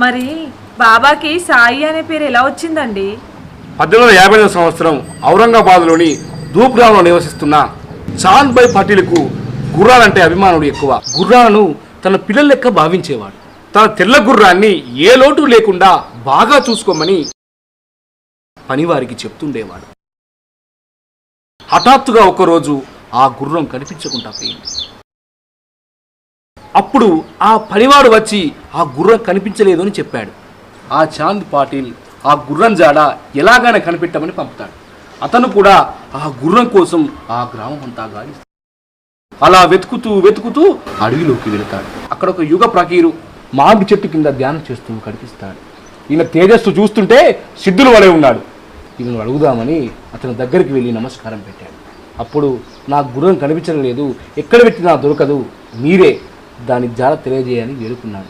మరి బాబాకి సాయి అనే పేరు ఎలా వచ్చిందండి? 1850 సంవత్సరం ఔరంగాబాద్లోని ధూప్ గ్రామంలో నివసిస్తున్న చాంద్ భాయ్ పాటిల్కు గుర్రాలంటే అభిమానుడు ఎక్కువ. గుర్రాలను తన పిల్లల లెక్క భావించేవాడు. తన తెల్ల గుర్రాన్ని ఏ లోటు లేకుండా బాగా చూసుకోమని పనివారికి చెప్తుండేవాడు. హఠాత్తుగా ఒకరోజు ఆ గుర్రం కనిపించకుండా పోయింది. అప్పుడు ఆ పనివాడు వచ్చి ఆ గుర్రం కనిపించలేదు అని చెప్పాడు. ఆ చాంద్ పాటిల్ ఆ గుర్రం జాడ ఎలాగైనా కనిపెట్టమని పంపుతాడు. అతను కూడా ఆ గుర్రం కోసం ఆ గ్రామం అంతా గాలిస్తాడు. అలా వెతుకుతూ వెతుకుతూ అడవిలోకి వెళతాడు. అక్కడ ఒక యుగ ప్రకీరు మామిడి చెట్టు కింద ధ్యానం చేస్తూ కనిపిస్తాడు. ఈయన తేజస్సు చూస్తుంటే సిద్ధులు వలె ఉన్నాడు. ఈయనను అడుగుదామని అతని దగ్గరికి వెళ్ళి నమస్కారం పెట్టాడు. అప్పుడు నా గుర్రం కనిపించడం లేదు, ఎక్కడ పెట్టినా దొరకదు, మీరే దాని జాడ తెలియజేయని వేడుకున్నాడు.